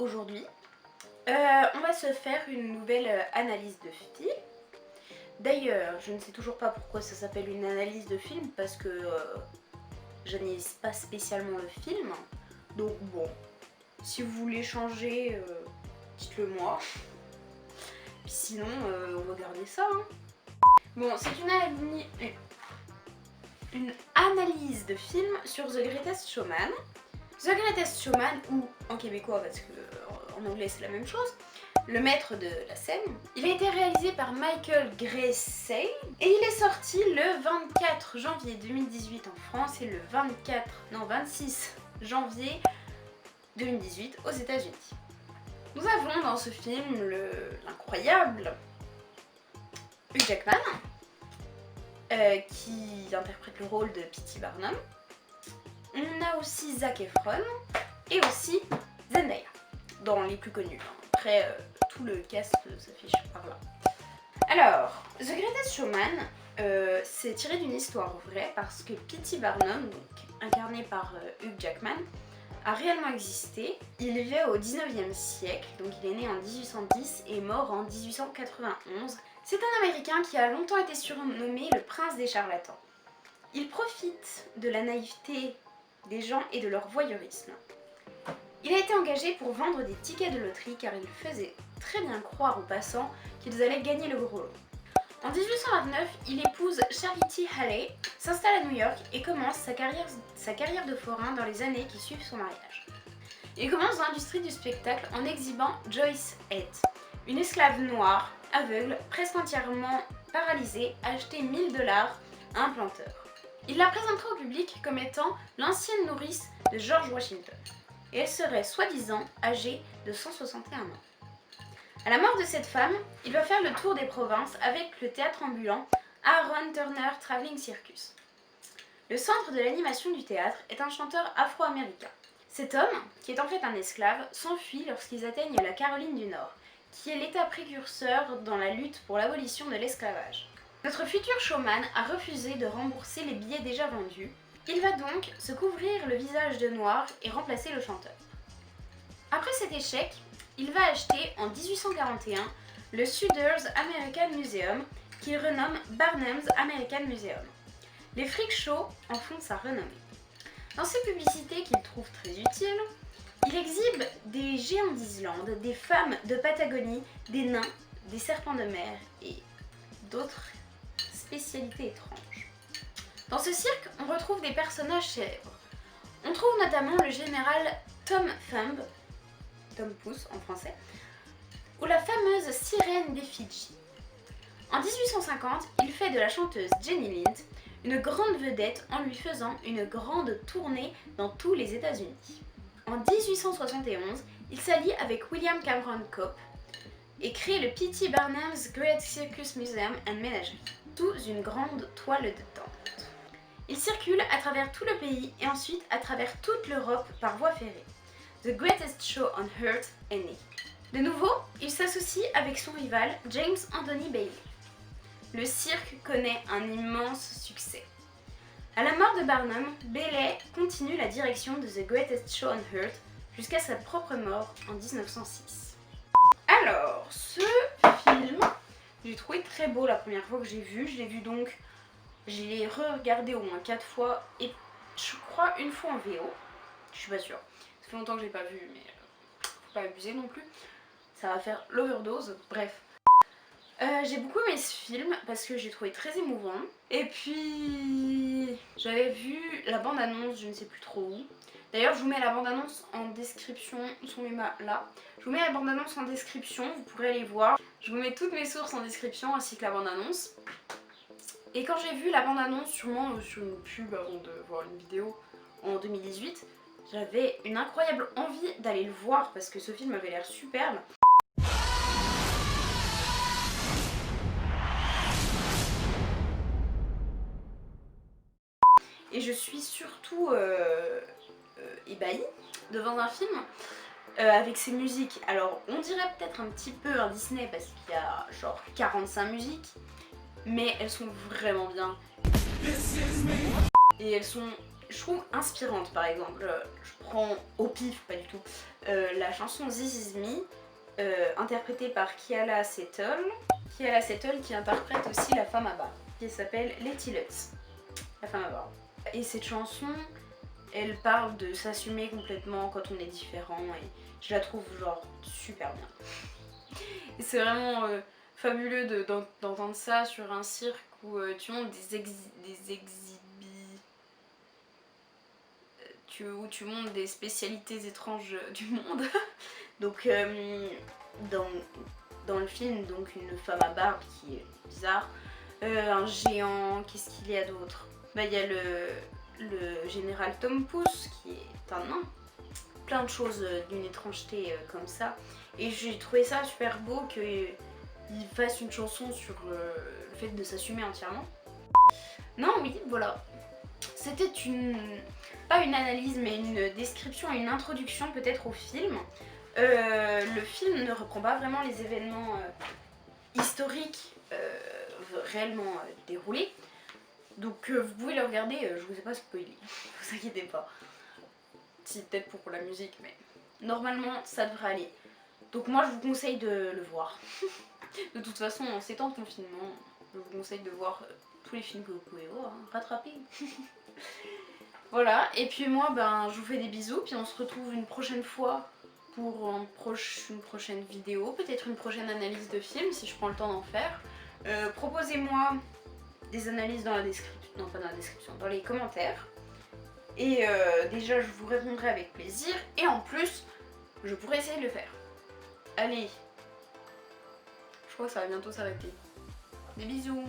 aujourd'hui, on va se faire une nouvelle analyse de film. D'ailleurs, je ne sais toujours pas pourquoi ça s'appelle une analyse de film parce que j'analyse pas spécialement le film. Donc bon, si vous voulez changer, dites-le moi. Puis sinon, on va garder ça. Hein. Bon, c'est une analyse de film sur The Greatest Showman. The Greatest Showman, ou en québécois parce que en anglais c'est la même chose, le maître de la scène. Il a été réalisé par Michael Gracey et il est sorti le 24 janvier 2018 en France et le 26 janvier 2018 aux États-Unis. Nous avons dans ce film l'incroyable Hugh Jackman qui interprète le rôle de P.T. Barnum. On a aussi Zac Efron et aussi Zendaya dans les plus connus. Après, tout le cast s'affiche par là. Alors, The Greatest Showman, c'est tiré d'une histoire vraie parce que P.T. Barnum, donc, incarné par Hugh Jackman, a réellement existé. Il vivait au 19e siècle, donc il est né en 1810 et mort en 1891. C'est un Américain qui a longtemps été surnommé le prince des charlatans. Il profite de la naïveté des gens et de leur voyeurisme. Il a été engagé pour vendre des tickets de loterie car il faisait très bien croire aux passants qu'ils allaient gagner le gros lot. En 1829, il épouse Charity Halley, s'installe à New York et commence sa carrière de forain dans les années qui suivent son mariage. Il commence dans l'industrie du spectacle en exhibant Joyce Head, une esclave noire, aveugle, presque entièrement paralysée, acheté 1000 $ à un planteur. Il la présentera au public comme étant l'ancienne nourrice de George Washington. Et elle serait soi-disant âgée de 161 ans. À la mort de cette femme, il va faire le tour des provinces avec le théâtre ambulant Aaron Turner Traveling Circus. Le centre de l'animation du théâtre est un chanteur afro-américain. Cet homme, qui est en fait un esclave, s'enfuit lorsqu'ils atteignent la Caroline du Nord, qui est l'état précurseur dans la lutte pour l'abolition de l'esclavage. Notre futur showman a refusé de rembourser les billets déjà vendus. Il va donc se couvrir le visage de noir et remplacer le chanteur. Après cet échec, il va acheter en 1841 le Suders American Museum qu'il renomme Barnum's American Museum. Les freak shows en font sa renommée. Dans ses publicités qu'il trouve très utiles, il exhibe des géants d'Islande, des femmes de Patagonie, des nains, des serpents de mer et d'autres spécialités étranges. Dans ce cirque, on retrouve des personnages célèbres. On trouve notamment le général Tom Thumb, Tom Pouce en français, ou la fameuse sirène des Fidji. En 1850, il fait de la chanteuse Jenny Lind une grande vedette en lui faisant une grande tournée dans tous les États-Unis. En 1871, il s'allie avec William Cameron Cope et crée le P.T. Barnum's Great Circus Museum and Menagerie, sous une grande toile de tente. Il circule à travers tout le pays et ensuite à travers toute l'Europe par voie ferrée. The Greatest Show on Earth est né. De nouveau, il s'associe avec son rival James Anthony Bailey. Le cirque connaît un immense succès. À la mort de Barnum, Bailey continue la direction de The Greatest Show on Earth jusqu'à sa propre mort en 1906. Alors, ce film, j'ai trouvé très beau la première fois que j'ai vu. Je l'ai vu donc, je l'ai re-regardé au moins 4 fois et je crois une fois en VO. Je suis pas sûre. Ça fait longtemps que je l'ai pas vu, mais faut pas abuser non plus. Ça va faire l'overdose. Bref. J'ai beaucoup aimé ce film parce que j'ai trouvé très émouvant. Et puis j'avais vu la bande-annonce, je ne sais plus trop où. D'ailleurs, je vous mets la bande-annonce en description. Son méma là. Je vous mets la bande-annonce en description, vous pourrez aller voir. Je vous mets toutes mes sources en description ainsi que la bande-annonce. Et quand j'ai vu la bande-annonce, sûrement sur une pub avant de voir une vidéo en 2018, j'avais une incroyable envie d'aller le voir parce que ce film avait l'air superbe. Et je suis surtout ébahie devant un film avec ses musiques. Alors on dirait peut-être un petit peu un Disney parce qu'il y a genre 45 musiques, mais elles sont vraiment bien. Et elles sont je trouve inspirante. Par exemple, je prends au pif, pas du tout, la chanson This Is Me, interprétée par Keala Settle. Keala Settle qui interprète aussi la femme à barbe, qui s'appelle Letty Lutz, la femme à barbe. Et cette chanson, elle parle de s'assumer complètement quand on est différent et je la trouve genre super bien. Et c'est vraiment fabuleux d'entendre ça sur un cirque où tu montres où tu montres des spécialités étranges du monde. Donc dans le film, donc une femme à barbe qui est bizarre, un géant, qu'est-ce qu'il y a d'autre? Bah il y a le général Tom Pouce qui est un nain. Plein de choses d'une étrangeté comme ça. Et j'ai trouvé ça super beau qu'il fasse une chanson sur le fait de s'assumer entièrement. Non, oui, voilà. C'était pas une analyse, mais une description et une introduction peut-être au film. Le film ne reprend pas vraiment les événements historiques réellement déroulés. Donc vous pouvez le regarder, je vous ai pas spoilé, ne vous inquiétez pas. Si, peut-être pour la musique, mais normalement ça devrait aller. Donc moi je vous conseille de le voir. De toute façon, en ces temps de confinement, je vous conseille de voir tous les films que vous pouvez voir, hein, rattraper. Voilà, et puis moi ben je vous fais des bisous, puis on se retrouve une prochaine fois pour une prochaine vidéo, peut-être une prochaine analyse de film si je prends le temps d'en faire. Proposez-moi des analyses dans la description, non pas dans la description, dans les commentaires. Et déjà je vous répondrai avec plaisir et en plus je pourrais essayer de le faire. Allez, je crois que ça va bientôt s'arrêter. Des bisous.